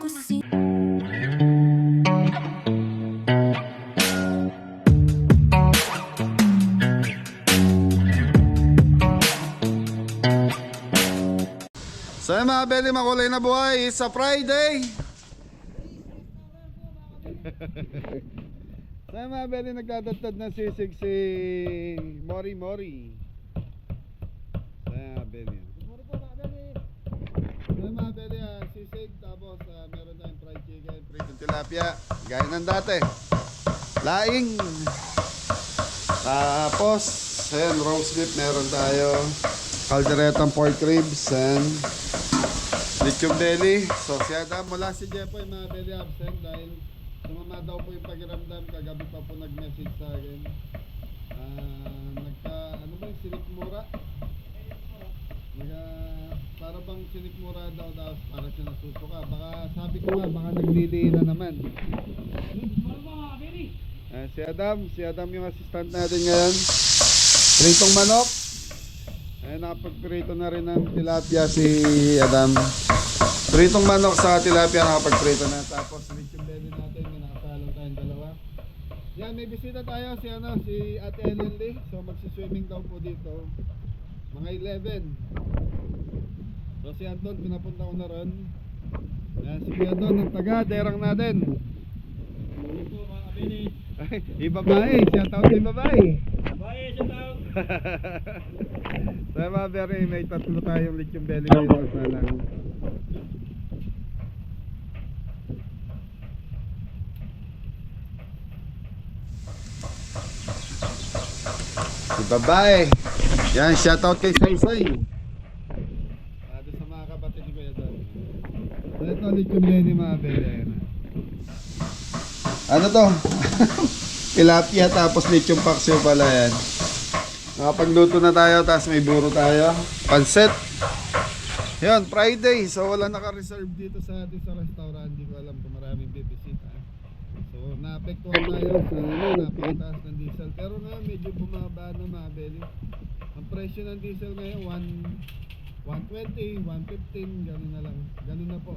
pussy. So yung mga belly, makulay na buhay sa Friday. So yung mga belly, nagdadagtad ng sisig si Mori Mori. So yung mga belly, so yung mga belly, sisig. Tapos meron tayong fried chicken, pritong tilapia, gaya ng dati, laing. Tapos ayan, roast beef meron tayo, calderetang pork ribs, and lechon belly. So si Adam, mula si Jepoy mga belly, absent dahil sumama daw po yung pakiramdam. Kagabi pa po nag-message sa akin. Ano ba yung sinikmura? Para bang sinikmura daw para siya nasusuka. Baka sabi ko nga, baka nagliliin na naman. Si Adam yung assistant natin ngayon. Pritong manok. Ayun, nakapagprito na rin ng tilapia si Adam. Pritong manok sa tilapia nakapagprito na. Tapos lechon belly natin, may nakasalang tayong dalawa. Yan, may bisita tayo si Ate Ellen Lee. So magsiswimming daw po dito mga 11. So si Anton, pinapunta ko na ron. Yan, si Anton, ang taga-derang natin. Ay, ibabae, shout out sa ibabae. Shout out. So mga berry, may tatlo tayong lechon belly dito sa lang. Si babae. Yan, shout out kay Saysay. Doon sa mga kapatid ni Kuya Don. So ito lechon belly mga berry. Ano to? Tilapia tapos lechon paksiw pala yan. Nakapagluto na tayo, tapos may buro tayo. Pansit. Yun, Friday. So wala naka-reserve dito sa ating sa restaurant. Hindi ko alam kung maraming bibisita. So naapektuhan tayo sa napakataas ng diesel. Pero ngayon medyo bumaba na mga belly. Ang presyo ng diesel ngayon 120, 115, gano'n na lang. Gano'n na po.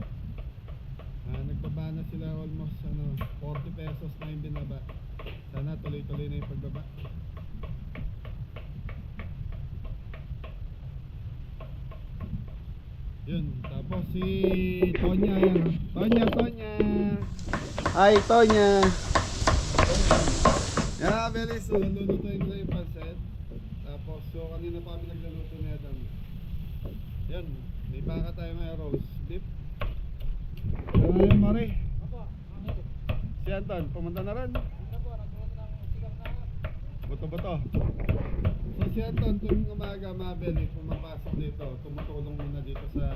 Nagbaba na sila almost 40 pesos na yung binaba. Sana tuloy-tuloy na yung pagbaba. Yun, tapos si Tonya yan. Tonya. Hi Tonya. Yeah, very soon lulutuin ko yung pansit. Tapos so kanina pa kami nagluluto na yan. Yun, may baka tayo may roast beef. Ayun Mari. Si Anton, pumunta na rin. Buto-buto. So si Anton, tuwing umaga mabeli, pumapasok dito, tumutulong muna dito sa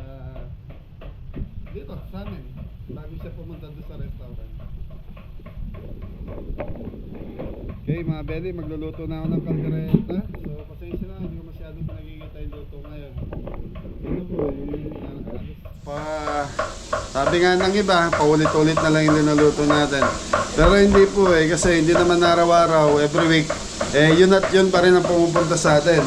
amin, bago siya pumunta doon sa restaurant. Okay mga belly, magluluto na ako ng kaldereta. So pasensya na, hindi ko masyadong pinagigita yung luto ngayon. Ano po, sabi nga ng iba, paulit-ulit na lang yung linuluto natin. Pero hindi po kasi hindi naman araw-araw, every week. Yun at yun pa rin ang pumupunta sa atin.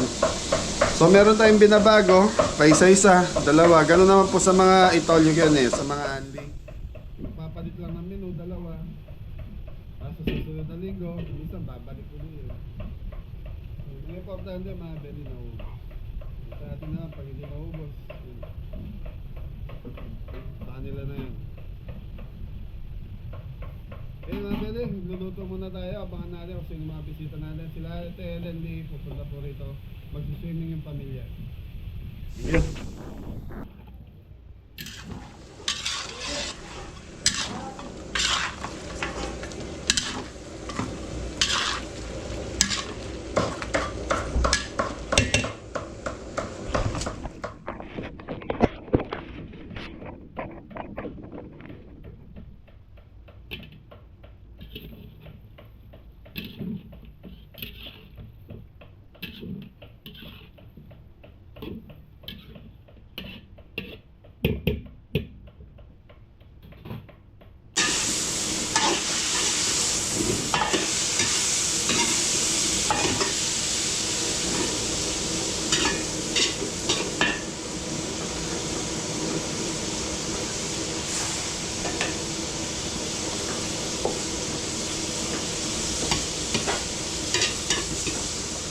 So meron tayong binabago, pa isa-isa, dalawa. Ganoon naman po sa mga itolyo yun sa mga anli. Magpapalit lang ng menu, dalawa. Sa susunod na linggo, minsan babalik ko din yun. So, ang importante mga belly na ubos. Sa atin naman, pag hindi maubos, sa kanila na yun. Okay mga belly, luluto muna tayo. Abangan natin kung sino mga bisita natin. Sila Ate Ellen Lee, pupunta po rito. Magsiswimming yung pamilya. Yes.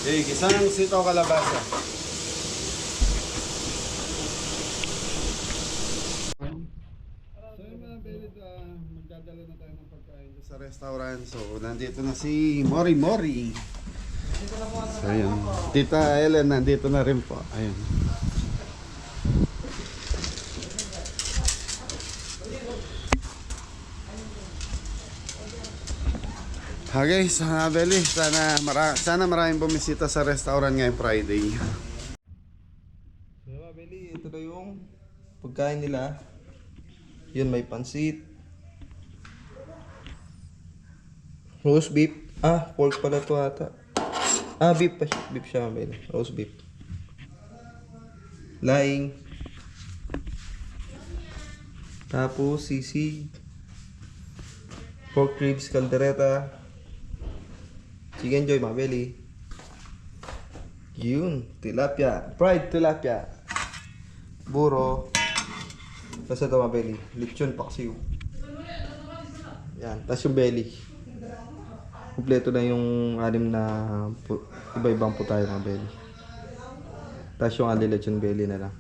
Okay, gisang sitaw kalabasa. So yung mga Belit, magdadala na tayo ng pagkain sa restaurant. So nandito na si Mori Mori. So yun. Tita Ellen nandito na rin po. Ayun. Okay, so Beli, sana maraming bumisita sa restaurant ngayong Friday. So mga Beli, ito na yung pagkain nila. Yun, may pansit, roast beef. Pork pala to ata. Beef pa siya. Beef siya mga Beli. Roast beef. Laing. Tapos sisig. Pork ribs, caldereta. Chicken joy mga Beli. Yun, tilapia. Fried tilapia. Buro. Tapos ito mga Beli. Lechon paksiw. Yan. Tapos yung belly. Kompleto na yung anim na iba-ibang po tayo mga Beli. Tapos yung ali lechon belly na lang.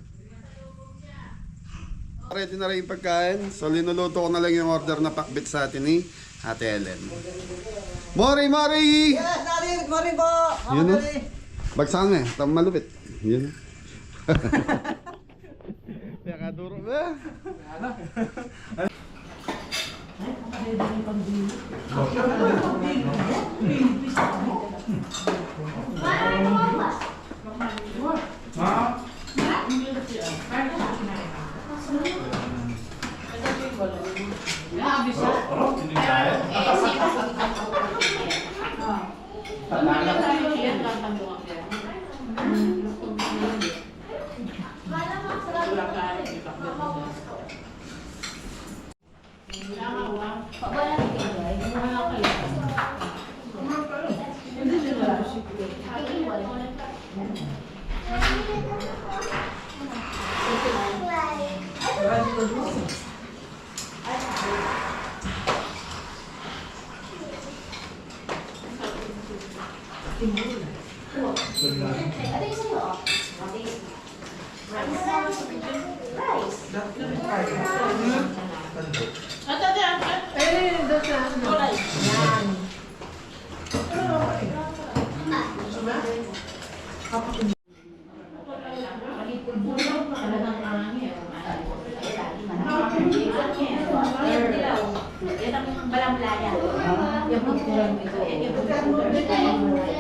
Ready na rin yung pagkain. So linuluto ko na lang yung order na pakbit sa atin ni Ate Ellen. Mori Mori! Yes, Nari! Good morning po! Yun o. Bagsakan nga eh. Tama malupit. Yun o. Kaya kaduro ba?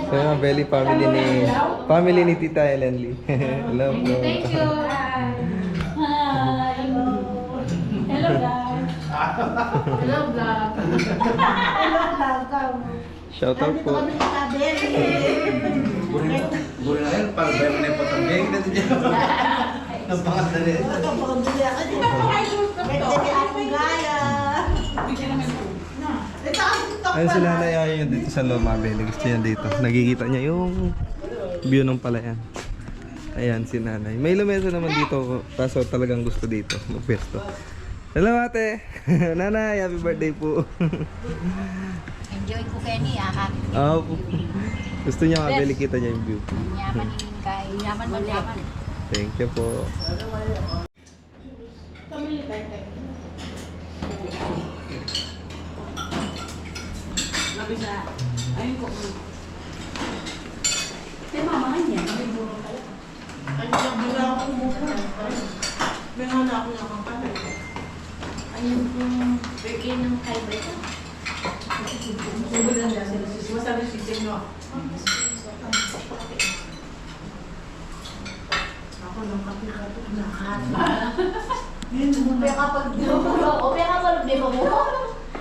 So yung Belly family ni Tita Ellen Lee. Hello po. Thank you. Hi. Hello guys. Hello vlog. Shout out po. Buri na yun, parang meron na yung patambing na dito. Ang pangatali. Ayun sila na yun dito sa Loma Belly. Gusto niya dito. Nakikita niya yung view ng palayan. Ayan si nanay. May lamesa naman dito. Kaso talagang gusto dito. Magpesto. Hello ate. Nanay, happy birthday po. Enjoy ko Kenny ah. Gusto niya mabili kita niya yung view. Yaman kay yaman mo yaman. Thank you po. Ayun ko. Kaya mamahan niya. Ayun yung birthday ng kay Brito. Upya kapag di mo mo.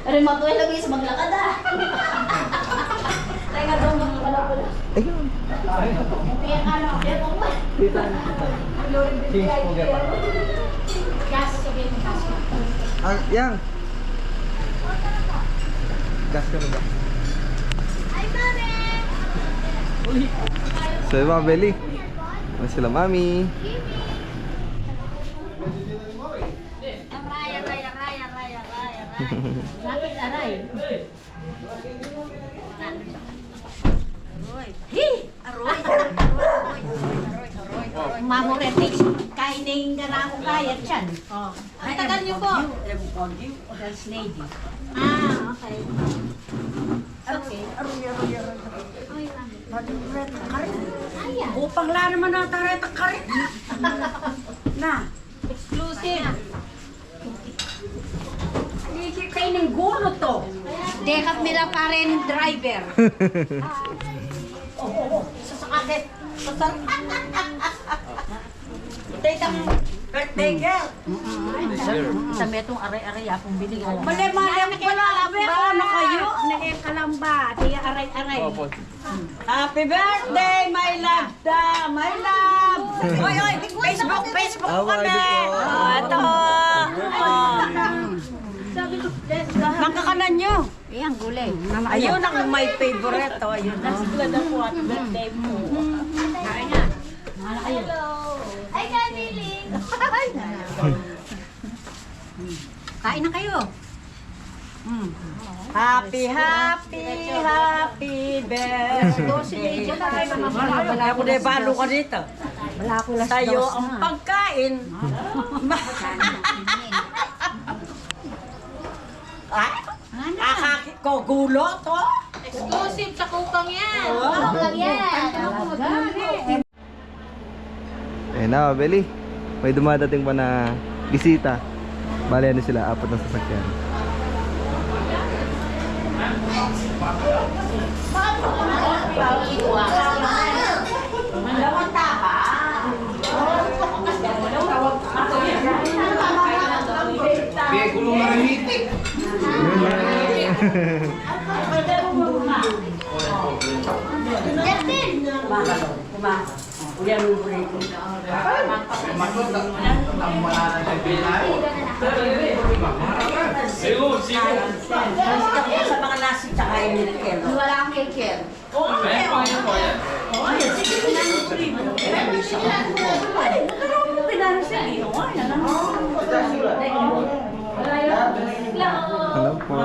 Pero matuwa lagi sa maglakad ah. Teka daw mga pala. Ayun. Upya ka na, upya ko ba? Change po gata. Gas, sabihin mo gas. Yang. Gas ka na ba? So yung mga Belly. Ano sila mami? Lapit aray. Aroy. Hi! Aroy! Mamoretic, kainin ka na ako kaya dyan. Ang tagal niyo po. First lady. Okay. Okay. Ayan. Upang la naman na tareta ka rin. Na. Exclusive. Hindi kayo ng gulo to. Dekat nila pa rin yung driver. Sasakit. Taytang birthday girl. Sa metong aray-aray akong binigay. Mali-mali ang pala. Ano kayo? Nakikalamba. Tiya aray-aray. Happy birthday, my love da. My love. Oy, oy. Facebook kami. Ito. Mangkakanan nyo. Ayan, gulay. Ayun ang my favorite. Ayun. Nasigla na po at birthday mo. Kain na. Mahala kayo. Hi, Kaniling. Kain na kayo. Happy birthday. Ako na balo ka dito. Tayo ang pagkain. Ay, akakit ko gulo to. Exclusive sa kukang yan. Kukang yan. Ayun na, Beli. May dumadating pa na bisita. Bali, ano sila? 4 na sasakyan. Dalawang tapa. Bigay ko nung narinig. Uyan mo rin. Matod ang wala na nagbilay. Sigo. Sa mga nasi tsaka yung milker. Wala kang kilkil. Ayan po, ayan po, ayan. Hello po.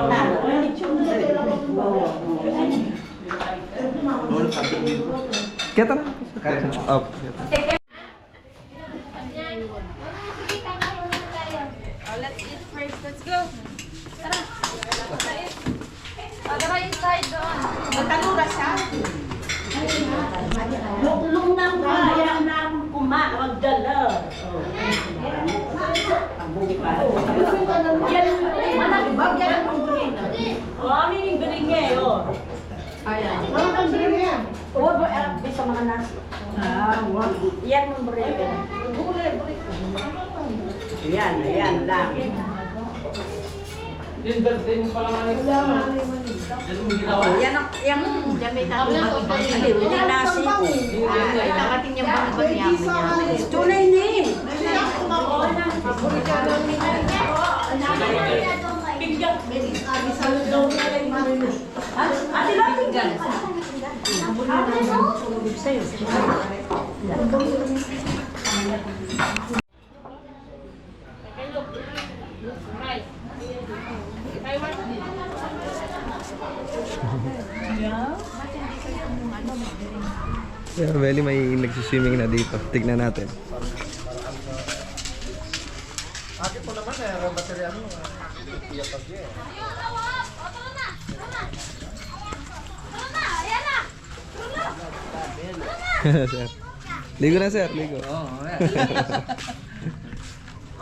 Kaya na. Up. Let's eat first. Let's go. Tara. Tara inside doon. Magtanura siya. Luklong ng kaya na kumawag dala. Yan, managibag yan ang burin. O, ano yung burin niya eh, o. Ayan. Ano ang burin niya? O, sa mga nasi. Yan ang burin. Yan lang. Yung birthday mo pala nga nagsasabi. Yan ang May tatlo ba? yung nasi ko. Nakating yung bang niya. Tunay na eh. Ate lang tinggal. Yeah, Beli, may nagsiswimming na dito. Tignan natin. Akin po naman eh, baterya mo. Sir. Ligo na, sir. Ligo. Oo, ayan.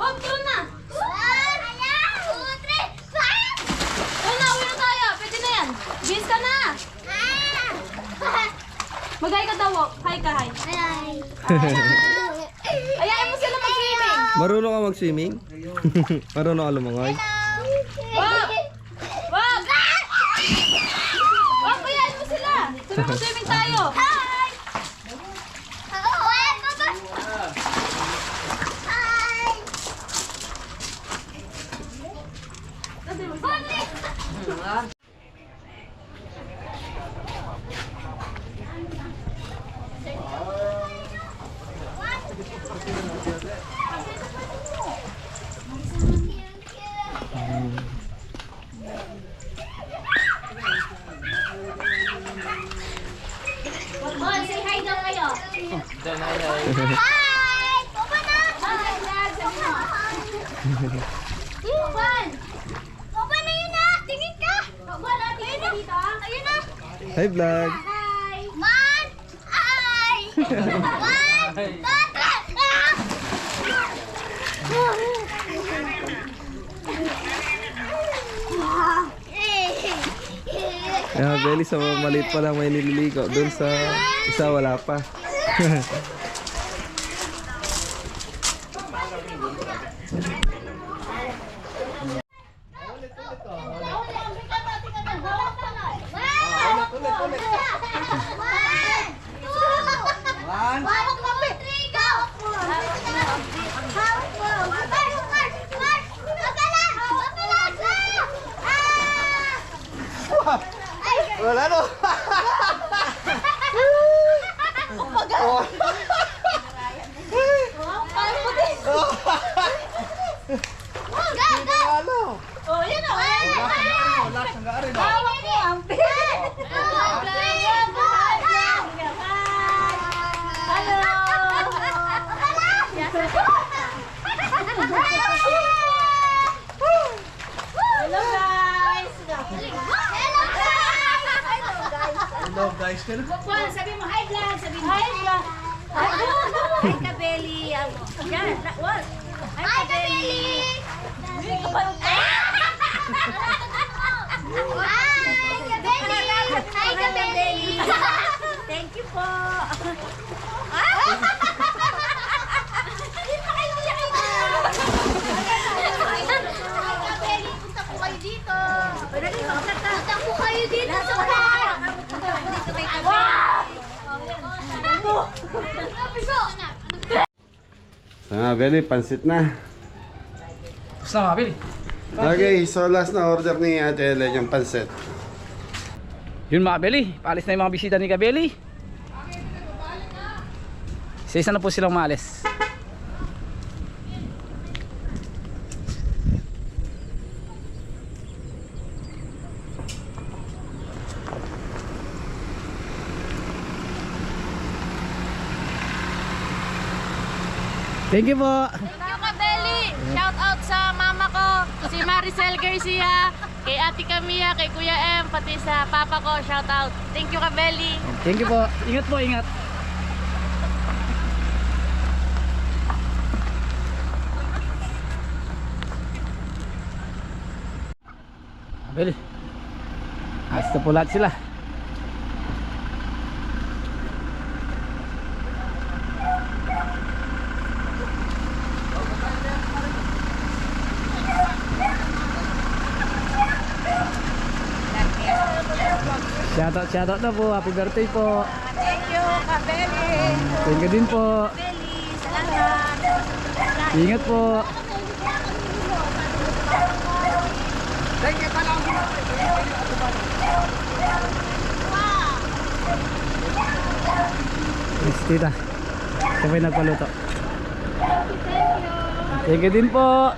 Oh, tulong na! Ayan! 2, 3, 5! Tulong na, uwi na tayo. Pwede na yan. Bis ka na! Mag-hi ka daw. Hi ka, hi. Hi. Ayayin mo sila mag-swimming. Marunong ka mag-swimming? Marunong ka lumangoy? Wag! Wag! Wag, ayayin mo sila. Swimming tayo. Hi! Boy, say hi daw kayo. Hi! Juan! Juan, ayun na! Tingin ka! Juan, tingin na dito. Ayun na! Hi vlog! Hi! Man! Ay! Man! Tata! Kaya Belly, sa maliit pa lang may nililigo. Doon sa isa wala pa. Wala no. Oh, yun o. Wala siyang gaarin. Hawak mo ang pin. Hello guys. Hello guys. Juan, sabi mo hi vlog, sabi mo hi vlog. Hi Kabeli. Yan, what? Hi Kabeli. Hi Kabeli. Thank you po. Kabeli, punta po kayo dito. Punta po kayo dito sa park. Dito kay Kabeli. Belly, pansit na. Gusto na mabili. Okay, so last na order ni Ate Ellen yung pansit. Yun mga Kabeli, paalis na yung mga bisita ni Kabeli. Isa-isa na po silang maalis. Thank you po. Thank you, Kabeli. Shout out sa mama ko, si Maricel Garcia, kay Ate Camilla, kay Kuya M, pati sa papa ko. Shout out. Thank you, Kabeli. Thank you po. Ingat po, ingat. Kabeli. Ayos na po lahat sila. Shoutout na po. Happy birthday po. Thank you, Kabeli. Thank you din po. Kabeli, salamat. Ingat po. Yes, tita. Siya may nagpaluto. Thank you din po.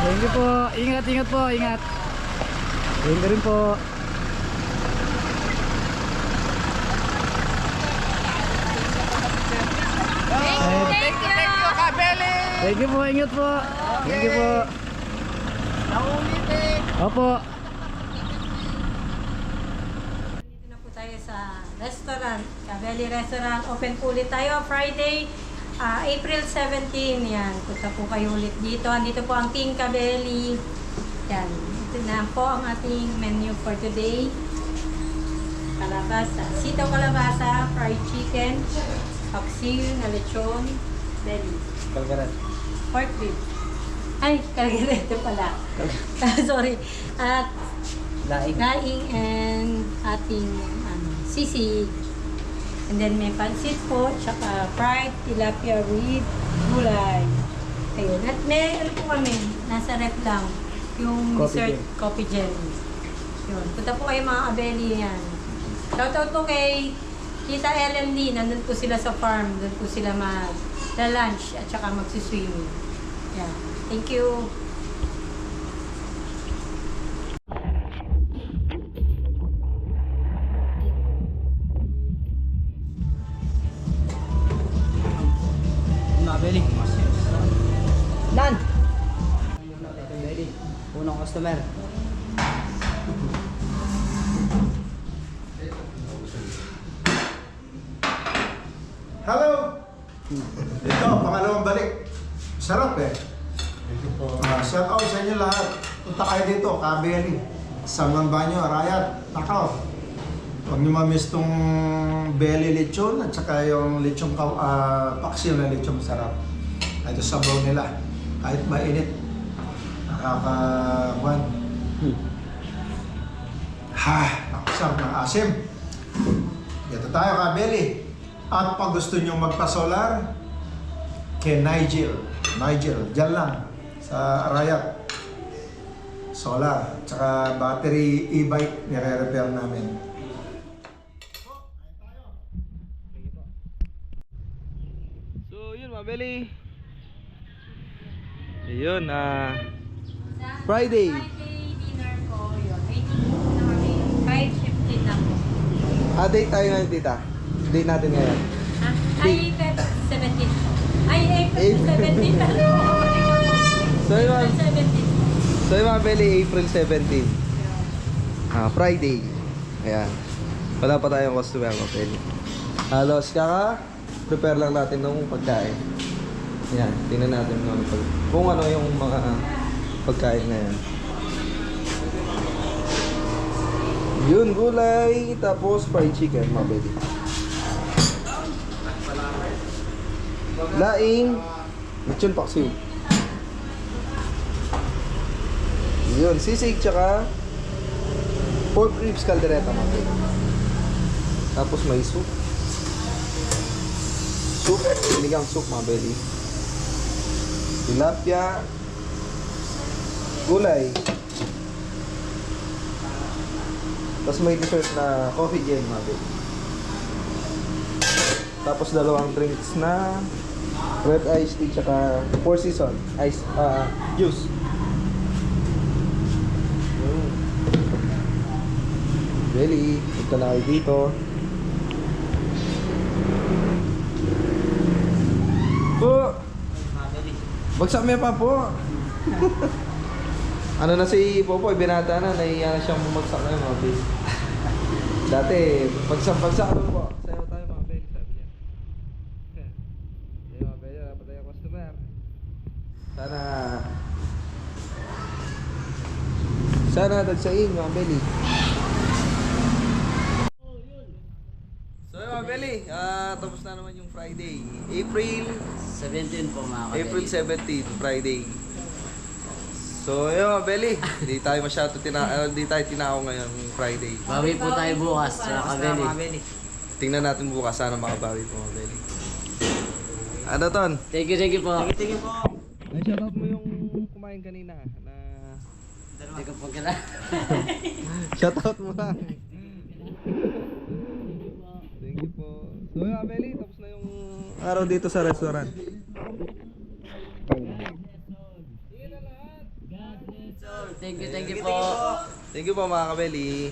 Thank you po. Ingat, ingat po. Ingat. Thank you rin po. Thank you, Kabeli. Thank you po. Ingat po. Thank you po. Opo. Dito na po tayo sa restaurant, Kabeli Restaurant. Open po ulit tayo Friday, April 17. Yan, punta po kayo ulit dito. Andito po ang Team Kabeli. Yan, ito na po ang ating menu for today. Kalabasa, sitaw kalabasa, fried chicken, paksiw na lechon, belly, pork rib. Ay, kalgarete pala. Sorry. At daing and ating sisig. And then may pansit po, tsaka fried tilapia with gulay. Ayun. At may ano po kami, nasa rep lang. Yung Coffee dessert coffee jelly. Yun. Punta po kayo mga Kabeli yan. Shoutout po kay Tita Ellen Lee. Nandun po sila sa farm. Doon po sila mag-lunch at saka magsiswimming. Yan. Thank you. customer. Hello! Ito, pangalawang balik. Sarap eh. Shout out sa inyo lahat. Punta kayo dito, Kabeli. Sangang Banyo, Arayat, Takaw. Huwag niyo ma-miss tong belly lechon at saka yung lechon paksiw na lechon masarap. Ito sabaw nila. Kahit mainit. Nakakakuan. Sarap ng asim. Dito tayo, Kabeli. At pag gusto nyo magpa-solar, kay Nigel, dyan lang, sa Arayat. Solar, tsaka battery e-bike, nire-repair namin. So yun mga Beli. Ayun, Friday. dinner ko yun. Waiting po na kami. 5:15 lang po. Date tayo ngayon, tita. Date natin ngayon. Ay, Feb 17. Ay, April 17. So yun, April 17. so yun mga Beli, April 17. Friday. Ayan. Wala pa tayong customer mga Beli. Halos prepare lang natin ng pagkain. Ayan, tingnan natin kung ano yung mga pagkain na yan. Yun, gulay, tapos fried chicken mga Beli. Laing, lechon paksiw. Yun, sisig tsaka pork ribs caldereta mga Beli. Tapos may soup. Sinigang soup mga Beli. Tilapia, gulay. Tapos may dessert na coffee gel mga Beli. Tapos dalawang drinks na red iced tea tsaka 4 season ice juice. Beli, punta na kayo dito. Po! Bagsak may pa po! Ano na si Popoy, binata na, nahiya na siyang bumagsak na mga Beli. Dati, pagsak ano po, sayo tayo mga Beli, sabi niya. Yung mga Beli, dapat tayo customer. Sana tagsain mga Beli. So yun mga Beli, tapos na naman yung Friday. April 17 po mga kabeli. April 17, Friday. So yun mga Beli, hindi tayo masyado hindi tayo tinakaw ngayon Friday. Bawi po tayo bukas sa kabeli. Tingnan natin bukas, sana makabawi po mga Beli. Ano ton? Thank you po. Ay, shoutout mo yung kumain kanina na... Hindi ko po kila. Shoutout mo lang. Thank you po. So yun mga Beli, tapos na yung araw dito sa restaurant. Thank you po. Thank you po mga kabeli.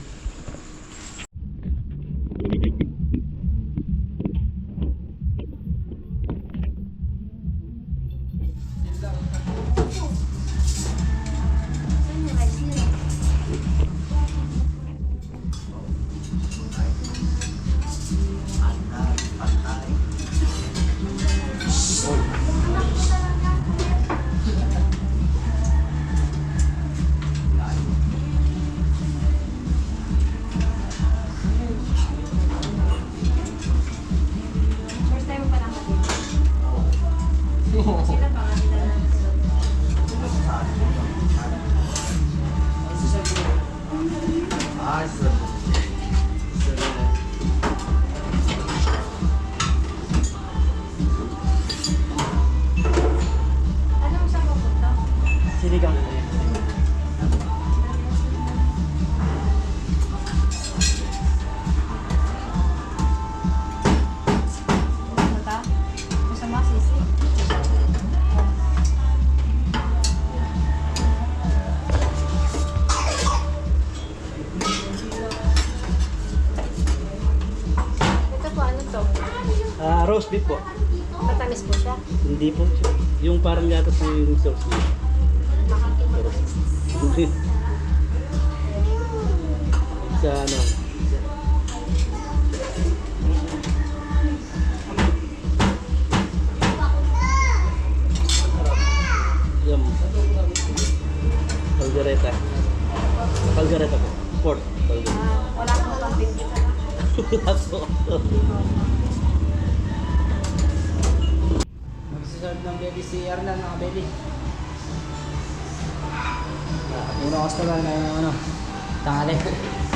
First time mo pa lang dito. Sila pa nga nila na. Anong sa pupunta? Sinigang. Pupunta? Masama sisi. Ito po, ano to? Roast beef po. Matamis po siya. Hindi po. Yung parang gatas na yung sauce niya. Makakita. Sa ano? Yung Caldereta. Caldereta po. Port. Caldereta. Wala akong pambing. Magsiserve ng baby si Erlan, mga baby. Una customer na ano, tangali.